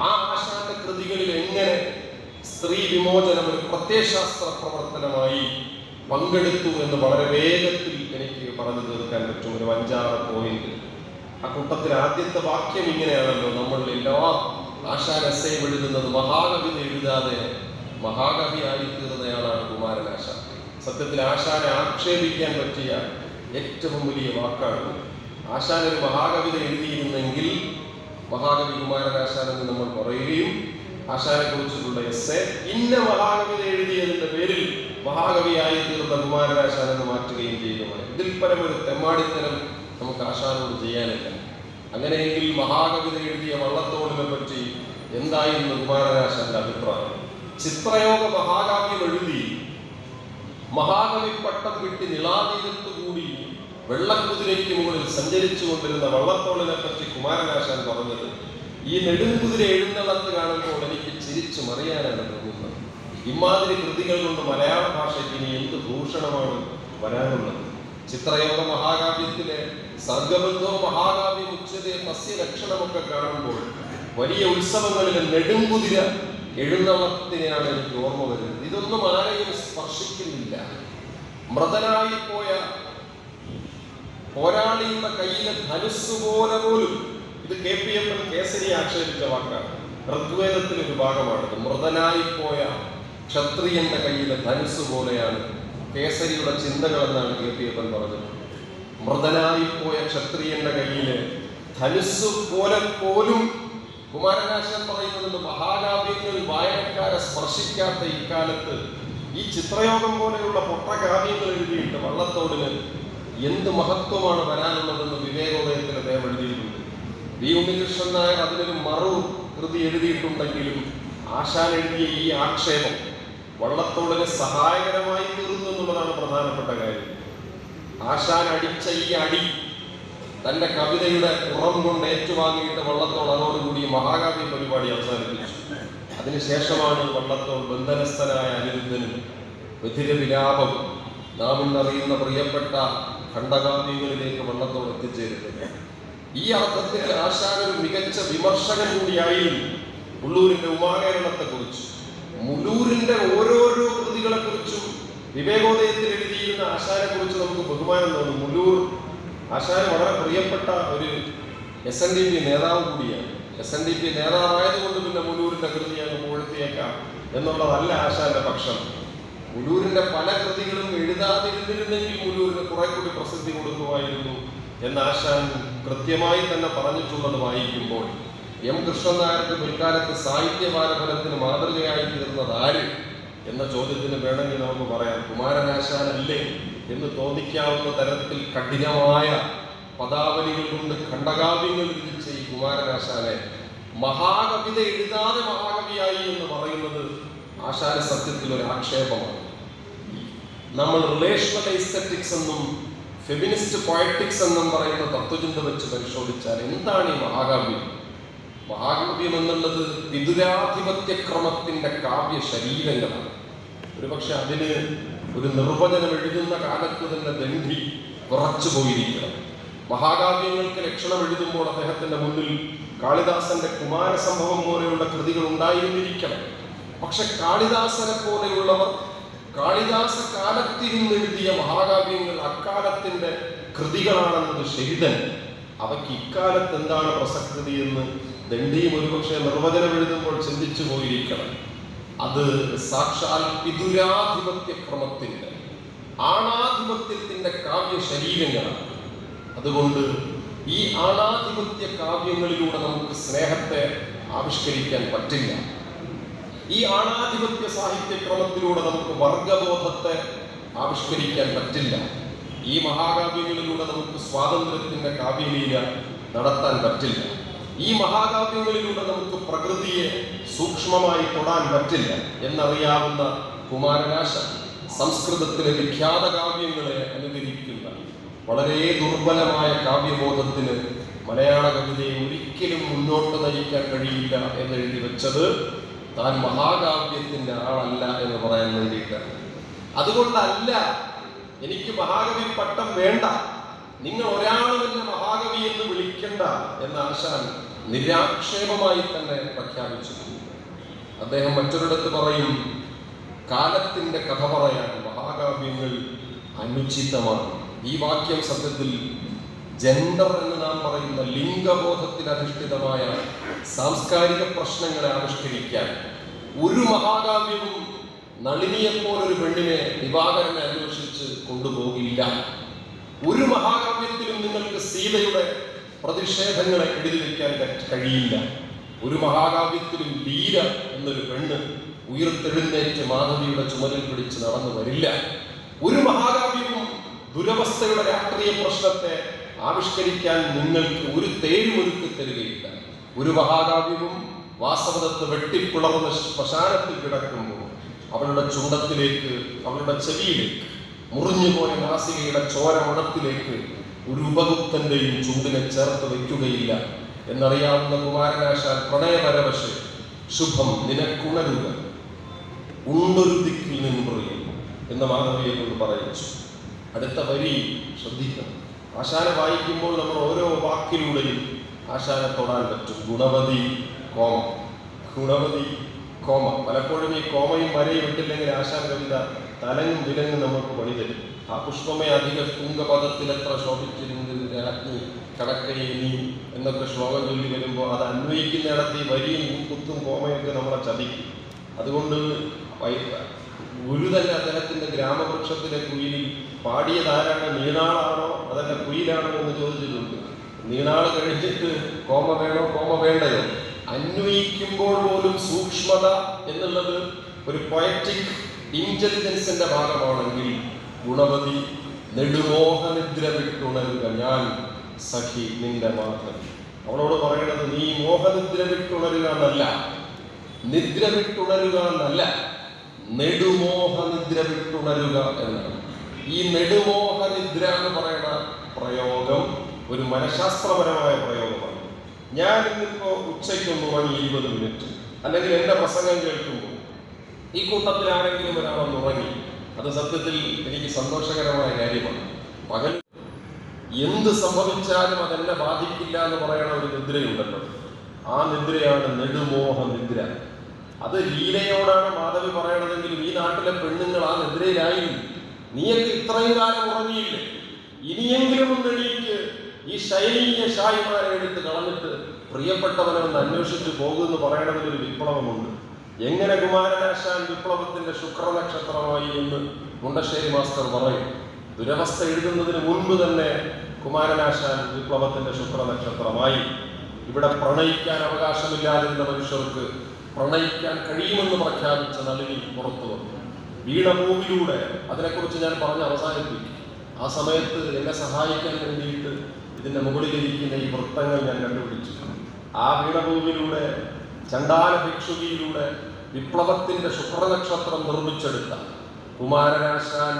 ആ ആശാന്റെ കൃതികളിൽ എങ്ങനെ സ്ത്രീ വിമോചനം ഒരു പ്രത്യയശാസ്ത്ര പ്രവർത്തനമായി പങ്കെടുത്തു എന്ന് വളരെ വേഗത്തിൽ എനിക്ക് പറഞ്ഞു തീർക്കാൻ പറ്റും. ഒരു 5-6 പോയിന്റ്. ആ കൂട്ടത്തിൽ ആദ്യത്തെ വാക്യം ഇങ്ങനെയാണല്ലോ: നമ്മൾ എല്ലാ ആശാൻ എസ്സേ എഴുതുന്നത് മഹാകവിത എഴുതാതെ മഹാകവിയായി തീർന്നയാളാണ് കുമാരനാശാൻ. സത്യത്തിൽ ആശാനെ ആക്ഷേപിക്കാൻ പറ്റിയ ഏറ്റവും വലിയ വാക്കാണ്. ആശാൻ ഒരു മഹാകവിത എഴുതിയിരുന്നെങ്കിൽ മഹാകവി കുമാരനാശാൻ എന്ന് നമ്മൾ പറയുകയും ആശാനെ കുറിച്ചിട്ടുള്ള എസ്സേ ഇന്ന മഹാകവിത എഴുതിയതിന്റെ പേരിൽ മഹാകവിയായി തീർന്ന കുമാരനാശാൻ എന്ന് മാറ്റുകയും ചെയ്യുന്നതാണ്. ഇതിൽ പരം ഒരു തെമ്മാടിത്തരം നമുക്ക് ആശാനോട് ചെയ്യാനില്ല. അങ്ങനെയെങ്കിൽ മഹാകവിത എഴുതിയ വള്ളത്തോളിനെ പറ്റി എന്തായിരുന്നു കുമാരനാശാന്റെ അഭിപ്രായം? ചിത്രയോഗ മഹാകാവ്യം എഴുതി മഹാകവി പട്ടം കിട്ടി നിളാതീരത്തുകൂടി വെള്ളക്കുതിരയ്ക്ക് മുകളിൽ സഞ്ചരിച്ചു കൊണ്ടിരുന്ന വള്ളത്തോളിനെ പറ്റി കുമാരനാശാൻ പറഞ്ഞത്, ഈ നെടുംകുതിര എഴുന്നള്ളത്ത് കാണുമ്പോൾ എനിക്ക് ചിരിച്ചു മറിയാനാണ് തോന്നുന്നത്. ഇമാതിരി കൃതികൾ കൊണ്ട് മലയാള ഭാഷയ്ക്ക് ഇനി എന്ത് ഭൂഷണമാണ് വരാനുള്ളത്? ചിത്രയോഗ മഹാകാവ്യത്തിലെ സർഗബന്ധോ മഹാകാവ്യം ഉച്ചതേ മത്സ്യ ലക്ഷണമൊക്കെ കാണുമ്പോൾ വലിയ ഉത്സവങ്ങളിലെ നെടുംകുതിര എഴുന്നള്ളത്തിനെയാണ് എനിക്ക് ഓർമ്മ വരുന്നത്. ഇതൊന്നും ആരെയും സ്പർശിക്കുന്നില്ല. മൃതനായി പോയ പോരാളിയുടെ കയ്യിലെ ധനുസ് പോലെ പോലും, ഇത് KPM കേസരി ആക്ഷേപിച്ച വാക്കാണ്. ഋഗ്വേദത്തിലെ ഒരു ഭാഗമാണത്. മൃതനായി പോയ ക്ഷത്രിയന്റെ കയ്യിലെ ധനുസ് പോലെയാണ് കേസരിയുടെ ചിന്തകൾ എന്നാണ് KPM പറഞ്ഞത്. മൃതനായി പോയ ക്ഷത്രിയന്റെ കയ്യിലെ ധനുസ് പോലെ പോലും കുമാരനാശാൻ പറയുന്നത് മഹാകാവ്യങ്ങൾ വായനക്കാരെ സ്പർശിക്കാത്ത ഇക്കാലത്ത് ഈ ചിത്രയോഗം പോലെയുള്ള പൊട്ടകാവ്യങ്ങൾ എഴുതിയിട്ട് വള്ളത്തോടിന് എന്ത് മഹത്വമാണ് വരാനുള്ളതെന്ന് വിവേകോദയത്തിൽ അദ്ദേഹം എഴുതിയിട്ടുണ്ട്. വി ഉണ്ണികൃഷ്ണൻ നായർ അതിനൊരു മറു കൃതി എഴുതിയിട്ടുണ്ടെങ്കിലും ആശാൻ എഴുതിയ ഈ ആക്ഷേപം വള്ളത്തോടിന് സഹായകരമായി തീർന്നു എന്നുള്ളതാണ് പ്രധാനപ്പെട്ട കാര്യം. ആശാൻ അടിച്ച ഈ അടി തന്റെ കവിതയുടെ പുറം കൊണ്ട് ഏറ്റുവാങ്ങിയിട്ട് വള്ളത്തോൾ അതോടുകൂടി മഹാകാവ്യ പരിപാടി അവസാനിപ്പിച്ചു. അതിനുശേഷമാണ് വള്ളത്തോൾ ബന്ധനസ്ഥനായ അനിരുദ്ധനും ബധിരവിലാപം നാം ഇന്നറിയുന്ന പ്രിയപ്പെട്ട ഖണ്ഡകാവ്യങ്ങളിലേക്ക് വള്ളത്തോൾ എത്തിച്ചേരുന്നത്. ഈ അർത്ഥത്തിൽ ആശാൻ ഒരു മികച്ച വിമർശകൻ കൂടിയായിരുന്നു. ഉള്ളൂരിന്റെ ഉമാകേരളത്തെ കുറിച്ച്, മുലൂരിന്റെ ഓരോരോ കൃതികളെ കുറിച്ചും വിവേകോദയത്തിൽ എഴുതിയിരുന്ന ആശാനെ കുറിച്ച് നമുക്ക് ബഹുമാനം തോന്നും. മുലൂർ ആശാന് വളരെ പ്രിയപ്പെട്ട ഒരു SNDP നേതാവ് കൂടിയാണ്. SNDP നേതാവായതുകൊണ്ട് പിന്നെ മുലൂരിന്റെ കൃതി അങ്ങ് പുകഴ്ത്തിയേക്കാം എന്നുള്ളതല്ല ആശാന്റെ പക്ഷം. മുലൂരിന്റെ പല കൃതികളും എഴുതാതിരുന്നിരുന്നെങ്കിൽ മുലൂരിന് കുറെ കൂടി പ്രസിദ്ധി കൊടുക്കുമായിരുന്നു എന്ന് ആശാൻ കൃത്യമായി തന്നെ പറഞ്ഞിട്ടുള്ളത് വായിക്കുമ്പോൾ M. കൃഷ്ണൻ നായർക്ക് പിൽക്കാലത്ത് സാഹിത്യപാരഫലത്തിന് മാതൃകയായി തീർന്നത് ആര് എന്ന ചോദ്യത്തിന് വേണമെങ്കിൽ നമുക്ക് പറയാം കുമാരനാശാനല്ലേ എന്ന് തോന്നിക്കാവുന്ന തരത്തിൽ കഠിനമായ പദാവലികൾ കൊണ്ട് ഖണ്ഡകാവ്യങ്ങൾ രചിച്ച ഈ കുമാരനാശാനെ മഹാകവിത എഴുതാതെ മഹാകവിയായി എന്ന് പറയുന്നത് ആശാന സത്യത്തിൽ ഒരു ആക്ഷേപമാണ്. നമ്മൾ റിലേഷണൽ എസ്തെറ്റിക്സ് എന്നും ഫെമിനിസ്റ്റ് പോയറ്റിക്സ് എന്നും പറയുന്ന തത്വചിന്ത വെച്ച് പരിശോധിച്ചാൽ എന്താണ് ഈ മഹാകാവ്യം? മഹാകാവ്യം എന്നുള്ളത് വിതുരാധിപത്യ ക്രമത്തിന്റെ കാവ്യ ശരീരങ്ങളാണ്. ഒരുപക്ഷെ അതിന് ഒരു നിർവചനം എഴുതുന്ന കാലത്ത് തന്നെ ദണ്ഡി വിറച്ചു പോയിരിക്കണം. മഹാകാവ്യങ്ങൾക്ക് ലക്ഷണം എഴുതുമ്പോൾ അദ്ദേഹത്തിന്റെ മുന്നിൽ കാളിദാസന്റെ കുമാരസംഭവം പോലെയുള്ള കൃതികൾ ഉണ്ടായിരുന്നിരിക്കണം. പക്ഷെ കാളിദാസനെ പോലെയുള്ളവർ കാളിദാസ കാലത്തിരുന്ന് എഴുതിയ മഹാകാവ്യങ്ങൾ അക്കാലത്തിന്റെ കൃതികളാണെന്നത് ശരി തന്നെ. അവയ്ക്ക് ഇക്കാലത്ത് എന്താണ് പ്രസക്തി എന്ന് ദണ്ഡിയും ഒരുപക്ഷെ നിർവചനം എഴുതുമ്പോൾ ചിന്തിച്ചു പോയിരിക്കണം. അത് സാക്ഷാൽ വിതുരാധിപത്യ ക്രമത്തിന്റെ ആണാധിപത്യത്തിന്റെ കാവ്യ ശരീരങ്ങളാണ്. അതുകൊണ്ട് ഈ ആണാധിപത്യ കാവ്യങ്ങളിലൂടെ നമുക്ക് സ്നേഹത്തെ ആവിഷ്കരിക്കാൻ പറ്റില്ല. ഈ ആണാധിപത്യ സാഹിത്യക്രമത്തിലൂടെ നമുക്ക് വർഗബോധത്തെ ആവിഷ്കരിക്കാൻ പറ്റില്ല. ഈ മഹാകാവ്യങ്ങളിലൂടെ നമുക്ക് സ്വാതന്ത്ര്യത്തിന്റെ കാവ്യലീല നടത്താൻ പറ്റില്ല. ഈ മഹാകാവ്യങ്ങളിലൂടെ നമുക്ക് പ്രകൃതിയെ സൂക്ഷ്മമായി തൊടാൻ പറ്റില്ല എന്നറിയാവുന്ന കുമാരനാശാൻ സംസ്കൃതത്തിലെ വിഖ്യാത കാവ്യങ്ങളെ അനുകരിക്കുന്ന വളരെ ദുർബലമായ കാവ്യബോധത്തിന് മലയാള കവിതയെ ഒരിക്കലും മുന്നോട്ട് നയിക്കാൻ കഴിയില്ല എന്നെഴുതി വെച്ചത് താൻ മഹാകാവ്യത്തിന്റെ ആളല്ല എന്ന് പറയാൻ വേണ്ടിയിട്ടാണ്. അതുകൊണ്ടല്ല എനിക്ക് മഹാകവി പട്ടം വേണ്ട, നിങ്ങൾ ഒരാളും എന്നെ മഹാകവി എന്ന് വിളിക്കണ്ട എന്ന ആശാൻ നിരാക്ഷേപമായി തന്നെ പ്രഖ്യാപിച്ചു. അദ്ദേഹം മറ്റൊരിടത്ത് പറയും, കാലത്തിന്റെ കഥ പറയാൻ മഹാകാവ്യങ്ങൾ അനുചിതമാണ്. ഈ വാക്യം സത്യത്തിൽ ജെൻഡർ എന്ന് നാം പറയുന്ന ലിംഗബോധത്തിൽ അധിഷ്ഠിതമായ സാംസ്കാരിക പ്രശ്നങ്ങളെ ആവിഷ്കരിക്കാൻ ഒരു മഹാകാവ്യവും നളിനിയെപ്പോലൊരു പെണ്ണിനെ ദിവാകരനെ അന്വേഷിച്ച് കൊണ്ടുപോകില്ല. ഒരു മഹാകാവ്യത്തിലും നിങ്ങൾക്ക് സീതയുടെ പ്രതിഷേധങ്ങളെ എഴുതി വയ്ക്കാൻ കഴിയില്ല. ഒരു മഹാകാവ്യത്തിലും ലീല എന്നൊരു പെണ്ണ് ഉയർത്തെഴുന്നേറ്റ് മാധവിയുടെ ചുമലിൽ പിടിച്ച് നടന്നു വരില്ല. ഒരു മഹാകാവ്യവും ദുരവസ്ഥയുടെ രാഷ്ട്രീയ പ്രശ്നത്തെ ആവിഷ്കരിക്കാൻ നിങ്ങൾക്ക് ഒരു തേരുമൊരുക്കി തരികയില്ല. ഒരു മഹാകാവ്യവും വാസവദത്ത് വെട്ടിപ്പിളർന്ന ശ്മശാനത്തിൽ കിടക്കുമ്പോൾ അവളുടെ ചുണ്ടത്തിലേക്ക്, അവളുടെ ചെവിയിലേക്ക്, മുറിഞ്ഞുപോയ നാസികയുടെ ചോരമണത്തിലേക്ക് ഒരു ഉപഗുപ്തന്റെയും ചുണ്ടിനെ ചേർത്ത് വയ്ക്കുകയില്ല എന്നറിയാവുന്ന കുമാരനാശാൻ പ്രണയപരവശ് ശുഭം നിനക്കുണരുക ഉണ്ടൊരു ദിക്കിൽ നിന്നുറിയും എന്ന മാധവിയെ കൊണ്ട് പറയിച്ചു. അടുത്ത വരി ശ്രദ്ധിക്കണം. ആശാനെ വായിക്കുമ്പോൾ നമ്മൾ ഓരോ വാക്കിലൂടെയും ആശാനെ തൊടാൻ പറ്റും. Gunavathi comma, Gunavathi comma. പലപ്പോഴും ഈ കോമയും വരയും ഇട്ടില്ലെങ്കിൽ ആശാൻ കവിത തലങ്ങും വിലങ്ങും നമുക്ക് പണി തരും. ആ പുഷ്പമേ അധിക തുങ്കപദത്തിൽ എത്ര ശോഭിച്ചിരുന്ന രാജ്ഞി കടക്കയെ നീ എന്നൊക്കെ ശ്ലോകം ചൊല്ലി വരുമ്പോൾ അത് അന്വയിക്കുന്നിടത്ത് ഈ വരിയും കുത്തും കോമയൊക്കെ നമ്മളെ ചതിക്കും. അതുകൊണ്ട് ഗുരു തന്നെ അദ്ദേഹത്തിന്റെ ഗ്രാമവൃക്ഷത്തിലെ കുയിലിൽ പാടിയതാരാണ്? നീണാളാണോ അതല്ല കുയിലാണോ എന്ന് ചോദിച്ചിട്ടുണ്ട്. നീണാള് കഴിഞ്ഞിട്ട് കോമ വേണോ കോമ വേണ്ടയോ? അന്വയിക്കുമ്പോൾ പോലും സൂക്ഷ്മത എന്നുള്ളത് ഒരു പൊയറ്റിക് ഇന്റലിജൻസിന്റെ ഭാഗമാണെങ്കിൽ ഗുണവതി നെടുമോഹനിദ്ര വിട്ടുണരുക ഞാൻ സഖി നിന്റെ മാധവി. അവളോട് പറയണത് നീ മോഹനിദ്ര വിട്ടുണരുക എന്നല്ല, നിദ്ര വിട്ടുണരുക എന്നല്ല, നെടുമോഹനിദ്ര വിട്ടുണരുക എന്നാണ്. ഈ നെടുമോഹനിദ്ര എന്ന് പറയുന്ന പ്രയോഗം ഒരു മനഃശാസ്ത്രപരമായ പ്രയോഗമാണ്. ഞാൻ ഇന്നിപ്പോ ഉച്ചയ്ക്കൊന്ന് ഉറങ്ങി 20 മിനിറ്റ്, അല്ലെങ്കിൽ എന്റെ പ്രസംഗം കേൾക്കുമ്പോൾ ഈ കൂട്ടത്തിലാണെങ്കിലും ഒരാളൊന്ന് ഉറങ്ങി, അത് സത്യത്തിൽ എനിക്ക് സന്തോഷകരമായ കാര്യമാണ്. പകൽ എന്ത് സംഭവിച്ചാലും അതെന്നെ ബാധിക്കില്ല എന്ന് പറയണ ഒരു നിദ്രയുണ്ടല്ലോ, ആ നിദ്രയാണ് നെടുമോഹ നിദ്ര. അത് ലീലയോടാണ് മാധവി പറയണതെങ്കിലും ഈ നാട്ടിലെ പെണ്ണുങ്ങൾ ആ നിദ്രയിലായിരുന്നു. നീയൊക്കെ ഇത്രയും കാലം ഉറങ്ങിയില്ലേ, ഇനിയെങ്കിലും ഒന്ന് എണീക്ക്, ഈ ശൈലീയ ഷായിമാരെ എടുത്ത് കളഞ്ഞിട്ട് പ്രിയപ്പെട്ടവനെ ഒന്ന് അന്വേഷിച്ച് പോകുമെന്ന് പറയണതിലൊരു വിപ്ലവമുണ്ട്. എങ്ങനെ കുമാരനാശാൻ വിപ്ലവത്തിന്റെ ശുക്രനക്ഷത്രമായി എന്ന് മുണ്ടശ്ശേരി മാസ്റ്റർ പറയും. ദുരവസ്ഥ എഴുതുന്നതിന് മുൻപ് തന്നെ കുമാരനാശാൻ വിപ്ലവത്തിന്റെ ശുക്രനക്ഷത്രമായി. ഇവിടെ പ്രണയിക്കാൻ അവകാശമില്ലാതിരുന്ന മനുഷ്യർക്ക് പ്രണയിക്കാൻ കഴിയുമെന്ന് പ്രഖ്യാപിച്ച നളിനി പുറത്തു വന്നു. വീണഭൂമിയിലൂടെ അതിനെക്കുറിച്ച് ഞാൻ പറഞ്ഞ് അവസാനിപ്പിക്കും. ആ സമയത്ത് എന്നെ സഹായിക്കാൻ വേണ്ടിയിട്ട് ഇതിന്റെ മുകളിലിരിക്കുന്ന ഈ വൃത്തങ്ങൾ ഞാൻ കണ്ടുപിടിച്ചു. ആ വീണഭൂമിയിലൂടെ ചണ്ഡാല ഭിക്ഷുകിയിലൂടെ വിപ്ലവത്തിന്റെ ശുക്രനക്ഷത്രം നിർമ്മിച്ചെടുത്ത കുമാരനാശാൻ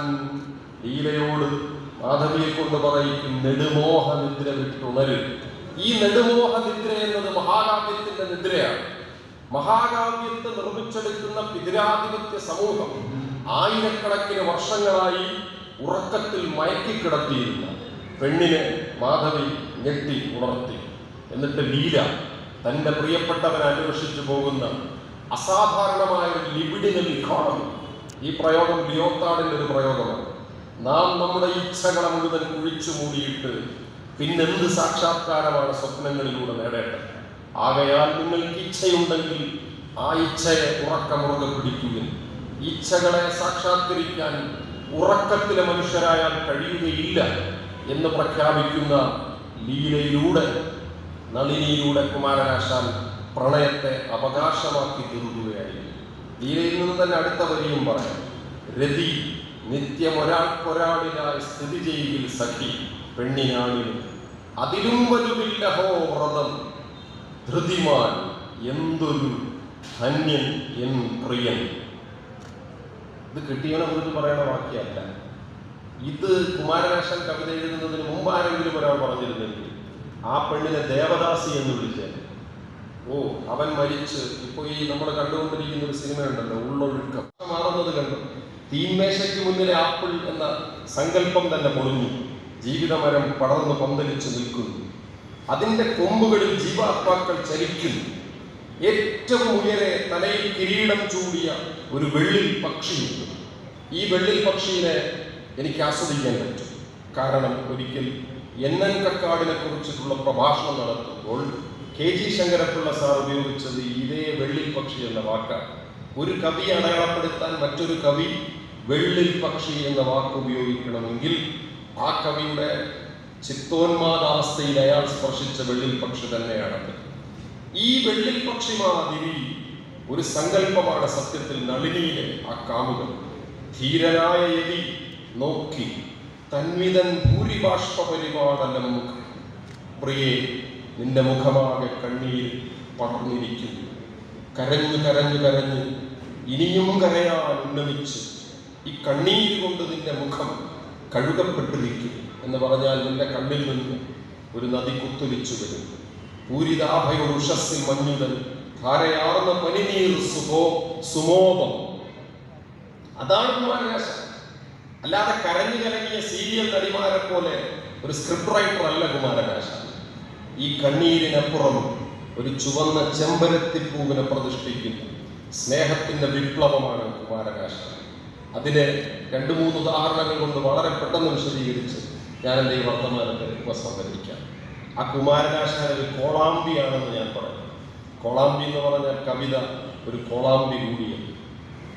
ലീലയോട് മാധവിയെ കൊണ്ട് പറയിക്കും നെടുമോഹ നിദ്ര വിട്ടുണരും. ഈ നെടുമോഹ നിദ്ര എന്നത് മഹാകാവ്യത്തിന്റെ നിദ്രയാണ്. മഹാകാവ്യത്തെ നിർമ്മിച്ചെടുക്കുന്ന പിതരാധിപത്യ സമൂഹം ആയിരക്കണക്കിന് വർഷങ്ങളായി ഉറക്കത്തിൽ മയക്കിക്കിടത്തിയിരുന്ന പെണ്ണിനെ മാധവി ഞെട്ടി ഉണർത്തി. എന്നിട്ട് ലീല തന്റെ പ്രിയപ്പെട്ടവനെ അന്വേഷിച്ചു പോകുന്ന അസാധാരണമായ ഒരു ലിബിഡിനൽ ഇക്കോണമി. ഈ പ്രയോഗം ലിയോത്താർഡിന്റെ ഒരു പ്രയോഗമാണ്. നാം നമ്മുടെ ഇച്ഛകളെ മുഴുവൻ കുഴിച്ചു മൂടിയിട്ട് പിന്നെന്ത് സാക്ഷാത്കാരമാണ് സ്വപ്നങ്ങളിലൂടെ നേടേണ്ടത്? ആകയാൽ നിങ്ങൾക്ക് ഇച്ഛയുണ്ടെങ്കിൽ ആ ഇച്ഛയെ ഉറക്കമുറുകെ പിടിക്കുകയും ഇച്ഛകളെ സാക്ഷാത്കരിക്കാൻ ഉറക്കത്തിലെ മനുഷ്യരായാൽ കഴിയുകയില്ല എന്ന് പ്രഖ്യാപിക്കുന്ന ലീലയിലൂടെ, നളിനിയിലൂടെ കുമാരനാശാൻ പ്രണയത്തെ അവകാശമാക്കി തീർക്കുകയായിരുന്നു. ലീലയിൽ നിന്ന് തന്നെ അടുത്ത വരിയും പറയാം. രതി നിത്യം ഒരാൾക്കൊരാളിലായി സ്ഥിതി ചെയ്യിൽ സഖി പെണ്ണിനാളിലും അതിലും വലുവില്ലഹോ വ്രതം ധൃതിമാൻ എന്തൊരു ധന്യൻ എൻ പ്രിയൻ. ഇത് കിട്ടിയവനെ കുറിച്ച് പറയുന്ന വാക്യമല്ല. ഇത് കുമാരനാശാൻ കവിത എഴുതുന്നതിന് മുമ്പ് ആരെങ്കിലും ഒരാൾ പറഞ്ഞിരുന്നെങ്കിൽ ആ പെണ്ണിനെ ദേവദാസി എന്ന് വിളിച്ചാൽ, ഓ അവൻ മരിച്ച്. ഇപ്പൊ ഈ നമ്മൾ കണ്ടുകൊണ്ടിരിക്കുന്ന ഒരു സിനിമ ഉണ്ടല്ലോ, ഉള്ളൊഴുക്കം മാറുന്നത് കണ്ടു. തീന്മേശയ്ക്ക് മുന്നിലെ ആപ്പിൾ എന്ന സങ്കല്പം തന്നെ പൊളിഞ്ഞു. ജീവിതമരം പടർന്ന് പന്തലിച്ച് നിൽക്കുന്നു. അതിന്റെ കൊമ്പുകളിൽ ജീവാത്മാക്കൾ ചലിക്കുന്നു. ഏറ്റവും ഉയരെ തലയിൽ കിരീടം ചൂടിയ ഒരു വെള്ളിൽ പക്ഷിയുണ്ട്. ഈ വെള്ളിൽ പക്ഷിയെ എനിക്ക് ആസ്വദിക്കാൻ പറ്റും. കാരണം ഒരിക്കൽ എൻ കക്കാടിനെ കുറിച്ചിട്ടുള്ള പ്രഭാഷണം നടത്തുമ്പോൾ KG ശങ്കരപ്പിള്ള സാർ ഉപയോഗിച്ചത് ഇതേ വെള്ളിൽ പക്ഷി എന്ന വാക്കാണ്. ഒരു കവിയെ അടയാളപ്പെടുത്താൻ മറ്റൊരു കവി വെള്ളിൽ പക്ഷി എന്ന വാക്ക് ഉപയോഗിക്കണമെങ്കിൽ ആ കവിയുടെ ചിത്തോന്മാദാവസ്ഥയിൽ അയാൾ സ്പർശിച്ച വെള്ളിൽ പക്ഷി തന്നെയാണത്. ഈ വെള്ളിൽ പക്ഷി മാതിരി ഒരു സങ്കല്പമാണ് സത്യത്തിൽ നളിനിയിലെ ആ കാമുകൻ. ധീരനായ യതി നോക്കി തന്വിതൻ ഭൂരിബാഷ്പ പരിപാടലം മുഖം പ്രിയേ നിന്റെ മുഖമാകെ കണ്ണീർ പടർന്നിരിക്കുന്നു. കരഞ്ഞു കരഞ്ഞു കരഞ്ഞു ഇനിയും കരയാൻ ഉന്നമിച്ച് ഈ കണ്ണീര് കൊണ്ട് നിന്റെ മുഖം കഴുകപ്പെട്ടിരിക്കും എന്ന് പറഞ്ഞാൽ നിന്റെ കണ്ണിൽ നിന്ന് ഒരു നദി കുത്തുലിച്ചു വരും. പൂരിതാഭയുടെ ഉഷസ്സിൽ മഞ്ഞുതൽ ധാരയാർന്ന പനിനീർ സുമോപം. അതാണ് കുമാരനാശാൻ. അല്ലാതെ കരഞ്ഞു കരങ്ങിയ സീരിയൽ നടിമാരെ പോലെ ഒരു സ്ക്രിപ്റ്റ് റൈറ്റർ അല്ല കുമാരനാശാൻ. ഈ കണ്ണീരിനപ്പുറം ഒരു ചുവന്ന ചെമ്പരത്തിപ്പൂവിനെ പ്രതിഷ്ഠിക്കുന്നു. സ്നേഹത്തിന്റെ വിപ്ലവമാണ് കുമാരനാശാൻ. അതിലെ 2-3 ഉദാഹരണങ്ങൾ കൊണ്ട് വളരെ പെട്ടെന്ന് വിശദീകരിച്ച് ഞാൻ എൻ്റെ ഈ വർത്തമാനത്തെ ഉപസംഹരിക്കാം. ആ കുമാരനാശാൻ ഒരു കോളാമ്പിയാണെന്ന് ഞാൻ പറഞ്ഞു. കോളാമ്പി എന്ന് പറഞ്ഞാൽ കവിത ഒരു കോളാമ്പി കൂടിയാണ്.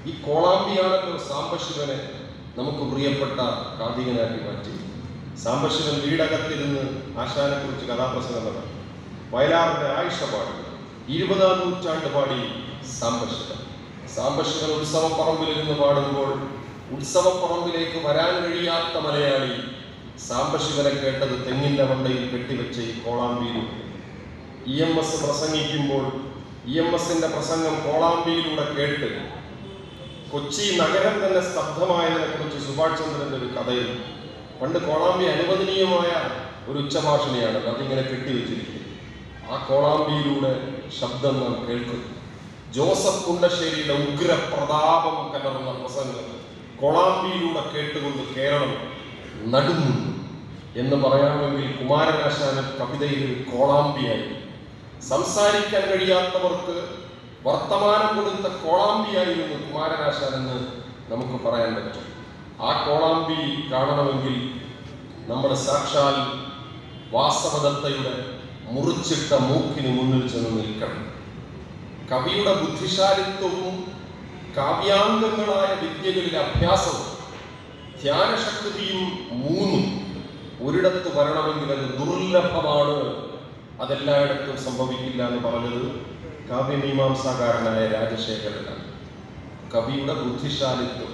ഈ കോളാമ്പിയാണല്ലോ സാംബശിവനെ നമുക്ക് പ്രിയപ്പെട്ട കാതികനാക്കി മാറ്റി. സാംബശിവൻ വീടകത്തിരുന്ന് ആശാനെ കുറിച്ച് കഥാപ്രസംഗം നടത്തി. വയലാറിന്റെ ആയിഷ പാടി, 20-ാം നൂറ്റാണ്ട് പാടി സാംബശിവൻ. സാംബശിവൻ ഉത്സവപ്പറമ്പിലിരുന്ന് പാടുമ്പോൾ ഉത്സവപ്പറമ്പിലേക്ക് വരാൻ കഴിയാത്ത മലയാളി സാംബശിവനെ കേട്ടത് തെങ്ങിന്റെ മണ്ടയിൽ കെട്ടിവെച്ച ഈ കോളാമ്പിയിലൂടെ. EMS പ്രസംഗിക്കുമ്പോൾ EMSന്റെ പ്രസംഗം കോളാമ്പിയിലൂടെ കേട്ട് കൊച്ചി നഗരം തന്നെ സ്തബ്ധമായതിനെ കുറിച്ച് സുഭാഷ് ചന്ദ്രന്റെ ഒരു കഥയിൽ പണ്ട് കോളാമ്പി അനുവദനീയമായ ഒരു ഉച്ചഭാഷണിയാണ്, അതിങ്ങനെ കെട്ടിവെച്ചിരിക്കുന്നത്. ആ കോളാമ്പിയിലൂടെ ശബ്ദം നാം കേൾക്കുന്നു. ജോസഫ് കുണ്ടശ്ശേരിയുടെ ഉഗ്രപ്രതാപം കലർന്ന പ്രസംഗം കോളാമ്പിയിലൂടെ കേട്ടുകൊണ്ട് കേരളം നടുന്നു എന്ന് പറയാമെങ്കിൽ കുമാരനാശാന് കവിതയിൽ കോളാമ്പിയായി. സംസാരിക്കാൻ കഴിയാത്തവർക്ക് വർത്തമാനം കൊടുത്ത കോളാമ്പിയായിരുന്നു കുമാരനാശാൻ എന്ന് നമുക്ക് പറയാൻ പറ്റും. ആ കോളാമ്പി കാണണമെങ്കിൽ നമ്മൾ സാക്ഷാൽ വാസവദത്തയുടെ മുറിച്ചിട്ട മൂക്കിന് മുന്നിൽ ചെന്ന് നിൽക്കണം. കവിയുടെ ബുദ്ധിശാലിത്വവും കാവ്യാംഗങ്ങളായ വിദ്യകളിലെ അഭ്യാസവും ധ്യാനശക്തിയും മൂന്നും ഒരിടത്ത് വരണമെങ്കിൽ അത് ദുർലഭമാണ്, അതെല്ലായിടത്തും സംഭവിക്കില്ല എന്ന് പറഞ്ഞത് കാവ്യമീമാംസാകാരനായ രാജശേഖരനാണ്. കവിയുടെ ബുദ്ധിശാലിത്വം,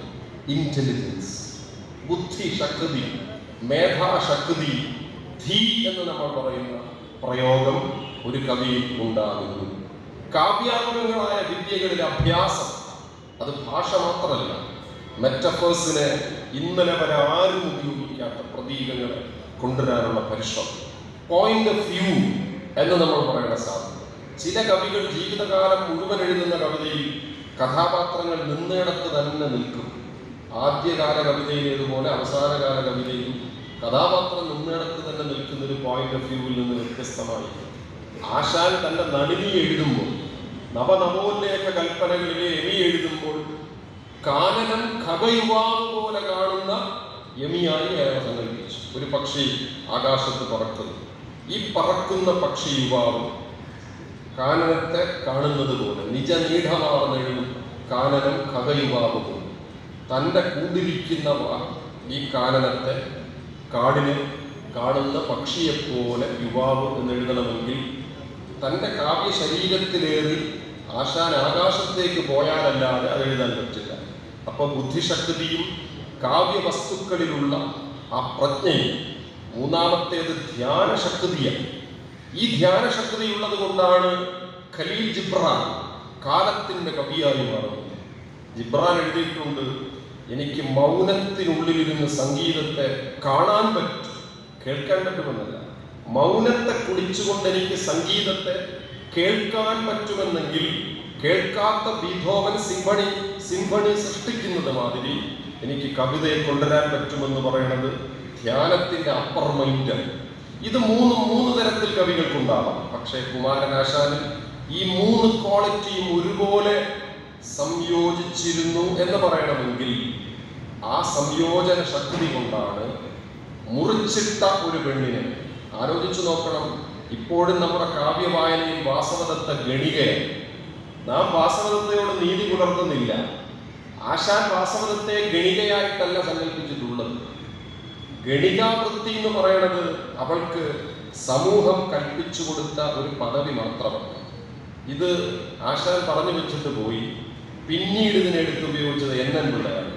ഇന്റലിജൻസ്, ബുദ്ധിശക്തി, മേധാശക്തി, ധീ എന്ന് നമ്മൾ പറയുന്ന പ്രയോഗം ഒരു കവിയിൽ ഉണ്ടാകുന്നു. കാവ്യാത്മകങ്ങളായ വിദ്യകളിലെ അഭ്യാസം, അത് ഭാഷ മാത്രമല്ല, മെറ്റഫേഴ്സിനെ ഇന്നലെ വരെ ആരും ഉപയോഗിക്കാത്ത പ്രതീകങ്ങളെ കൊണ്ടുവരാനുള്ള പരിശ്രമം, പോയിന്റ് ഓഫ് വ്യൂ എന്ന് നമ്മൾ പറയേണ്ട സാധ്യത. ചില കവികൾ ജീവിതകാലം മുഴുവൻ എഴുതുന്ന കവിതയിൽ കഥാപാത്രങ്ങൾ നിന്നിടത്ത് തന്നെ നിൽക്കും. ആദ്യകാല കവിതയിലേതുപോലെ അവസാനകാല കവിതയിലും കഥാപാത്രം നിന്നിടത്ത് തന്നെ നിൽക്കുന്ന ഒരു പോയിന്റ് ഓഫ് വ്യൂവിൽ നിന്ന് വ്യത്യസ്തമായി ആശാൻ തന്റെ നളിനി എഴുതുമ്പോൾ, നവനവോല്ലേഖ കൽപ്പനകളിലെ യമി എഴുതുമ്പോൾ കാനനം ഖഗയുവാവ് പോലെ കാണുന്ന യമിയായി അയാൾ സങ്കല്പിച്ചു. ഒരു പക്ഷി ആകാശത്ത് പറക്കുന്നു. ഈ പറക്കുന്ന പക്ഷി യുവാവ് കാനനത്തെ കാണുന്നത് പോലെ നിജനീഢമാർന്നെഴുതും കാനനം ഖഗയുവാവ് പോലെ തൻ്റെ കൂടിരിക്കുന്ന ഈ കാനനത്തെ കാടിനെ കാണുന്ന പക്ഷിയെപ്പോലെ യുവാവ് എന്നെഴുതണമെങ്കിൽ തൻ്റെ കാവ്യ ശരീരത്തിലേറി ആശാൻ ആകാശത്തേക്ക് പോയാലല്ലാതെ അത് എഴുതാൻ പറ്റില്ല. അപ്പൊ ബുദ്ധിശക്തിയും കാവ്യവസ്തുക്കളിലുള്ള ആ പ്രജ്ഞയും, മൂന്നാമത്തേത് ധ്യാനശക്തിയാണ്. ഈ ധ്യാനശക്തി ഉള്ളത് കൊണ്ടാണ് ഖലീൽ ജിബ്രാൻ കാലത്തിന്റെ കവിയായി മാറുന്നത്. ജിബ്രാൻ എഴുതിയിട്ടുണ്ട്, എനിക്ക് മൗനത്തിനുള്ളിലിരുന്ന് സംഗീതത്തെ കാണാൻ പറ്റും, കേൾക്കാൻ പറ്റുമെന്നല്ല, മൗനത്തെ കുടിച്ചുകൊണ്ട് എനിക്ക് സംഗീതത്തെ കേൾക്കാൻ പറ്റുമെന്നെങ്കിൽ കേൾക്കാത്ത ബീഥോവൻ സിംഫണി സൃഷ്ടിക്കുന്നത് മാതിരി എനിക്ക് കവിതയെ കൊണ്ടുവരാൻ പറ്റുമെന്ന് പറയുന്നത് ധ്യാനത്തിന്റെ അപ്പർ മൈൻഡാണ്. ഇത് മൂന്ന് തരത്തിൽ കവികൾക്കുണ്ടാവാം. പക്ഷേ കുമാരനാശാന് ഈ 3 ക്വാളിറ്റിയും ഒരുപോലെ സംയോജിച്ചിരുന്നു എന്ന് പറയണമെങ്കിൽ ആ സംയോജന ശക്തി കൊണ്ടാണ് മുറിച്ചിട്ട ഒരു പെണ്ണിനെ ആലോചിച്ചു നോക്കണം. ഇപ്പോഴും നമ്മുടെ കാവ്യവായനയിൽ വാസവദത്ത ഗണികയാണ്. നാം വാസവദത്തയോട് നീതി പുലർത്തുന്നില്ല. ആശാൻ വാസവദത്തെ ഗണികയായിട്ടല്ല സങ്കല്പിച്ചിട്ടുള്ളത്. ഗണികാവൃത്തി എന്ന് പറയുന്നത് അവൾക്ക് സമൂഹം കൽപ്പിച്ചു കൊടുത്ത ഒരു പദവി മാത്രമാണ്. ഇത് ആശാൻ പറഞ്ഞു വെച്ചിട്ട് പോയി. പിന്നീട് ഇതിനെടുത്ത് ഉപയോഗിച്ചത് എന്നൻ പിള്ളയാണ്.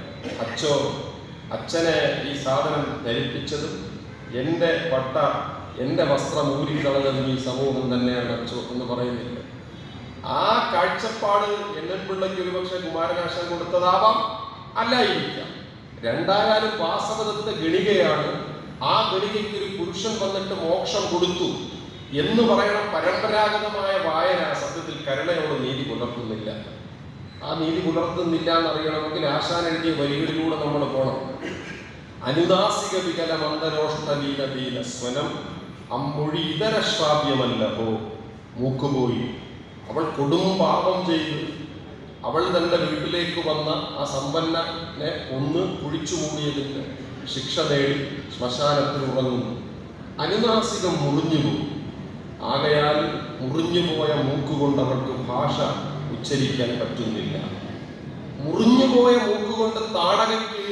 അച്ഛനെ ഈ സാധനം ധരിപ്പിച്ചതും എൻ്റെ വസ്ത്രം ഊരിക്കളഞ്ഞതും ഈ സമൂഹം തന്നെയാണ് അച്ചോ എന്ന് പറയുന്നില്ല. ആ കാഴ്ചപ്പാട് എന്നൻ പിള്ളയ്ക്ക് ഒരുപക്ഷെ കുമാരനാശാൻ കൊടുത്തതാവാം, അല്ലായിരിക്കാം. രണ്ടായാലും വാസവദത്ത ഗണികയാണ്. ആ ഗണികയ്ക്ക് ഒരു പുരുഷൻ വന്നിട്ട് മോക്ഷം കൊടുത്തു എന്ന് പറയണ പരമ്പരാഗതമായ വായന സത്യത്തിൽ കരുണയോട് നീതി പുലർത്തുന്നില്ല. ആ നീതി പുലർത്തുന്നില്ല എന്നറിയണമെങ്കിൽ ആശാൻ എഴുതിയ വരികളിലൂടെ നമ്മൾ പോകണം. അനുനാസിക വികല മന്ദരോഷ്ടലീലീല സ്വനം അമ്മൊഴി ഇതര ശ്രാവ്യമല്ലഹോ. മൂക്കുപോയി അവൾ കൊടും പാപം ചെയ്ത് അവൾ തന്റെ വീട്ടിലേക്ക് വന്ന ആ സമ്പന്നനെ ഒന്ന് കുഴിച്ചു മൂടിയതിന് ശിക്ഷ നേടി ശ്മശാനത്തിൽ ഉറങ്ങുന്നു. അനുനാസികം മുറിഞ്ഞുപോയി. ആകയാൽ മുറിഞ്ഞുപോയ മൂക്കുകൊണ്ട് അവൾക്ക് ഭാഷ ഉച്ചരിക്കാൻ പറ്റുന്നില്ല. മുറിഞ്ഞുപോയ മൂക്കുകൊണ്ട് താടകയ്ക്ക്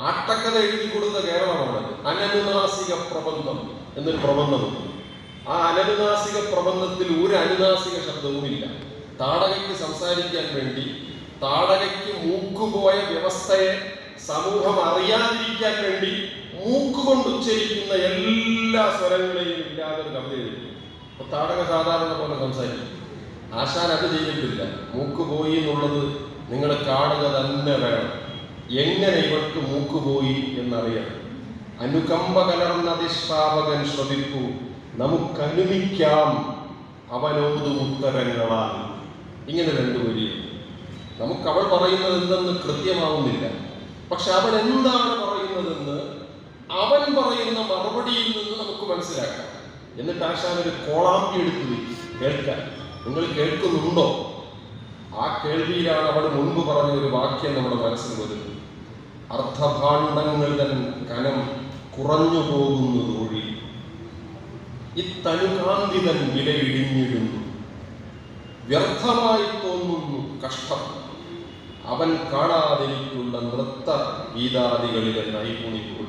ആട്ടക്കഥ എഴുതി കൊടുത്ത കേരളമാണ്. അനനുനാസിക പ്രബന്ധം എന്നൊരു പ്രബന്ധമുണ്ട്. ആ അനനുനാസിക പ്രബന്ധത്തിൽ ഒരു അനുനാസിക ശബ്ദവുമില്ല. താടകയ്ക്ക് സംസാരിക്കാൻ വേണ്ടി താടകയ്ക്ക് മൂക്കുപോയ വ്യവസ്ഥയെ സമൂഹം അറിയാതിരിക്കാൻ വേണ്ടി മൂക്കുകൊണ്ട് ഉച്ചരിക്കുന്ന എല്ലാ സ്വരങ്ങളെയും ഇല്ലാതെ ഒരു കവിത എഴുതി. അപ്പൊ താടക സാധാരണ പോലെ സംസാരിക്കും. ആശാൻ അത് ചെയ്തിട്ടില്ല. മൂക്കുപോയി എന്നുള്ളത് നിങ്ങൾ കാണുക തന്നെ വേണം. എങ്ങനെ ഇവൾക്ക് മൂക്കുപോയി എന്നറിയാം. അനുകമ്പ കലർന്നതിഷ്ടാപകൻ ശ്രമിക്കൂ, നമുക്കനുമിക്കാം അവനോതും ഉത്തരങ്ങളാൽ. ഇങ്ങനെ 2 വരി. നമുക്ക് അവൾ പറയുന്നത് എന്തെന്ന് കൃത്യമാവുന്നില്ല. പക്ഷെ അവൻ എന്താണ് പറയുന്നതെന്ന് അവൻ പറയുന്ന മറുപടിയിൽ നിന്ന് നമുക്ക് മനസ്സിലാക്കാം. എന്നിട്ട് ആശാൻ ഒരു കോളാമ്പി എടുത്തു കേൾക്കാൻ. നിങ്ങൾ കേൾക്കുന്നുണ്ടോ? ആ കേൾവിയിലാണ് അവൾ മുൻപ് പറഞ്ഞ ഒരു വാക്യം നമ്മുടെ മനസ്സിൽ വരുന്നത്. അർത്ഥഭാണ്ഡങ്ങൾ തൻ കനം കുറഞ്ഞു പോകുന്നത് ഒഴി ഇത്തനുകാന്തിതൻ വിലയിടിഞ്ഞിടുന്നു. വ്യർത്ഥമായി തോന്നുന്നു കഷ്ടം അവൻ കാണാതിരിക്കുന്ന നൃത്ത ഗീതാദികളിലെ നൈപുണികൾ.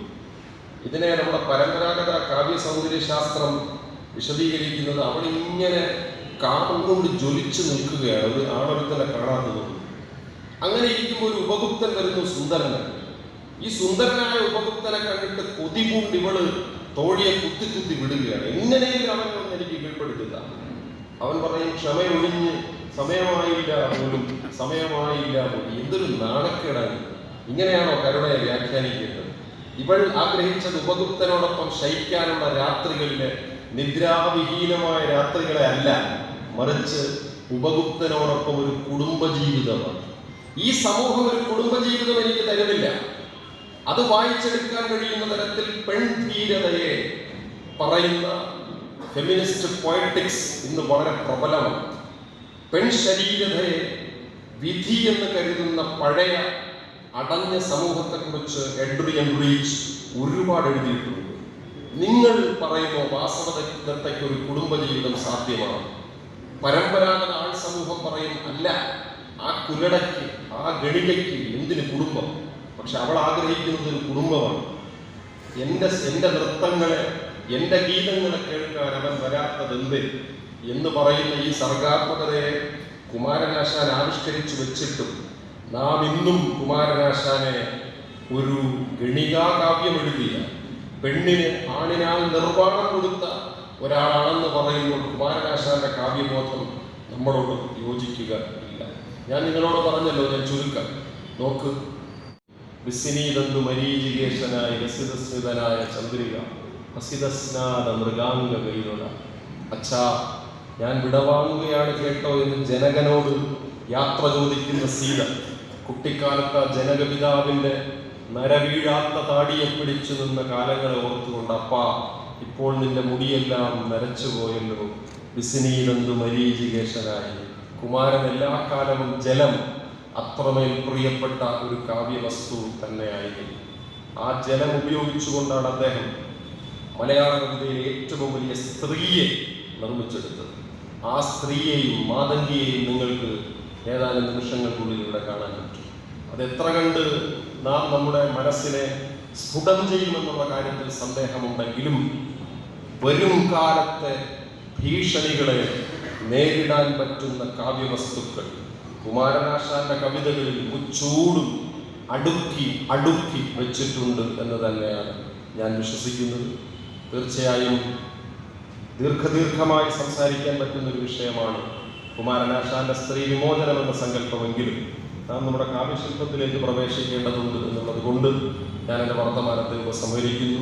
ഇതിനെ നമ്മുടെ പരമ്പരാഗത കാവ്യ സൗന്ദര്യശാസ്ത്രം വിശദീകരിക്കുന്നത് അവൾ ഇങ്ങനെ കാമം കൊണ്ട് ജ്വലിച്ചു നിൽക്കുകയാണ്, ഒരു ആണൊരുത്തനെ കാണാത്തത്. അങ്ങനെ ഇരിക്കുമ്പോൾ ഒരു ഉപഗുപ്തൻ വരുന്നു, സുന്ദരനാണ്. ഈ സുന്ദരനായ ഉപഗുപ്തനെ കണ്ടിട്ട് കൊതി പൂണ്ട് ഇവള് തോഴിയെ കുത്തി വിടുകയാണ്. എങ്ങനെയെങ്കിലും അവനൊന്നും എനിക്ക് കീഴ്പ്പെടുത്തില്ല. അവൻ പറയും, ക്ഷമയൊഴിഞ്ഞ് സമയമായില്ല പോലും. എന്തൊരു നാണക്കേടാണ്! ഇങ്ങനെയാണോ കരുണയെ വ്യാഖ്യാനിക്കേണ്ടത്? ഇവൾ ആഗ്രഹിച്ചത് ഉപഗുപ്തനോടൊപ്പം ശയിക്കാനുള്ള രാത്രികളിലെ നിദ്രാവിഹീനമായ രാത്രികളെ അല്ല, മറിച്ച് ഉപഗുപ്തനോടൊപ്പം ഒരു കുടുംബജീവിതമാണ്. ഈ സമൂഹം ഒരു കുടുംബജീവിതം എനിക്ക് തരുന്നില്ല. അത് വായിച്ചെടുക്കാൻ കഴിയുന്ന തരത്തിൽ പെൺധീരതയെ പറയുന്ന ഫെമിനിസ്റ്റ് പോയറ്റിക്സ് ഇന്ന് വളരെ പ്രബലമാണ്. പെൺശരീരതയെ വിധി എന്ന് കരുതുന്ന പഴയ അടഞ്ഞ സമൂഹത്തെക്കുറിച്ച് എഡ്രിയൻ റീച്ച് ഒരുപാട് എഴുതിയിട്ടുണ്ട്. നിങ്ങൾ പറയുമോ വാസവദത്തയ്ക്ക് ഒരു കുടുംബജീവിതം സാധ്യമാണ്? പരമ്പരാഗത ആൾ സമൂഹം പറയും അല്ല, ആ കുലടയ്ക്ക്, ആ ഗണികയ്ക്ക് എന്തിന് കുടുംബം? പക്ഷെ അവൾ ആഗ്രഹിക്കുന്നത് ഒരു കുടുംബമാണ്. എൻ്റെ നൃത്തങ്ങളെ, എൻ്റെ ഗീതങ്ങളെ കേൾക്കാൻ അവൻ വരാത്തതെന്ത് എന്ന് പറയുന്ന ഈ സർഗാത്മകതയെ കുമാരനാശാൻ ആവിഷ്കരിച്ചു വെച്ചിട്ടും നാം ഇന്നും കുമാരനാശാനെ ഒരു ഗണികാകാവ്യം എഴുതിയ, പെണ്ണിന് ആണിനാൽ നിർവ്വാണം കൊടുത്ത ഒരാളാണെന്ന് പറയുമ്പോൾ കുമാരനാശാന്റെ കാവ്യബോധം നമ്മളോട് യോജിക്കുക ഇല്ല. ഞാൻ നിങ്ങളോട് പറഞ്ഞല്ലോ, ഞാൻ ചുരുക്കം നോക്ക്. വിസിനീതന്തു മരീചികേശനായ രസിതസ്മിതനായ ചന്ദ്രിക ഹസിതസ്നാദ മൃഗാംഗ ഗൈരുണ. അച്ഛാ, ഞാൻ വിടവാങ്ങുകയാണ് കേട്ടോ എന്ന് ജനകനോട് യാത്ര ചോദിക്കുന്ന സീത. കുട്ടിക്കാലത്ത് ജനകപിതാവിൻ്റെ നരവീഴാത്ത താടിയെ പിടിച്ചു നിന്ന കാലങ്ങളെ ഓർത്തുകൊണ്ട്, അപ്പാ, ഇപ്പോൾ നിന്റെ മുടിയെല്ലാം നരച്ചുപോയല്ലോ. വിസിനീതന്തു മരീചികേശനായി. കുമാരൻ എല്ലാ കാലവും ജലം അത്രമേൽ പ്രിയപ്പെട്ട ഒരു കാവ്യവസ്തു തന്നെയായിരുന്നു. ആ ജലം ഉപയോഗിച്ചുകൊണ്ടാണ് അദ്ദേഹം മലയാള കവിതയിലെ ഏറ്റവും വലിയ സ്ത്രീയെ നിർമ്മിച്ചെടുത്തത്. ആ സ്ത്രീയെയും മാതങ്കിയെയും നിങ്ങൾക്ക് ഏതാനും നിമിഷങ്ങൾക്കുള്ളിൽ ഇവിടെ കാണാൻ പറ്റും. അതെത്ര കണ്ട് നാം നമ്മുടെ മനസ്സിനെ സ്ഫുടം ചെയ്യുമെന്നുള്ള കാര്യത്തിൽ സന്ദേഹമുണ്ടെങ്കിലും വരും കാലത്തെ ഭീഷണികളെ നേരിടാൻ പറ്റുന്ന കാവ്യവസ്തുക്കൾ കുമാരനാശാന്റെ കവിതകളിൽ മുച്ചൂടും അടുക്കി അടുക്കി വെച്ചിട്ടുണ്ട് എന്ന് തന്നെയാണ് ഞാൻ വിശ്വസിക്കുന്നത്. തീർച്ചയായും ദീർഘമായി സംസാരിക്കാൻ പറ്റുന്ന ഒരു വിഷയമാണ് കുമാരനാശാന്റെ സ്ത്രീ വിമോചനം എന്ന സങ്കല്പമെങ്കിലും നാം നമ്മുടെ കാവ്യശില്പത്തിലേക്ക് പ്രവേശിക്കേണ്ടതുണ്ട് എന്നുള്ളത് കൊണ്ട് ഞാൻ എൻ്റെ വർത്തമാനത്തെ ഉപസംഹരിക്കുന്നു.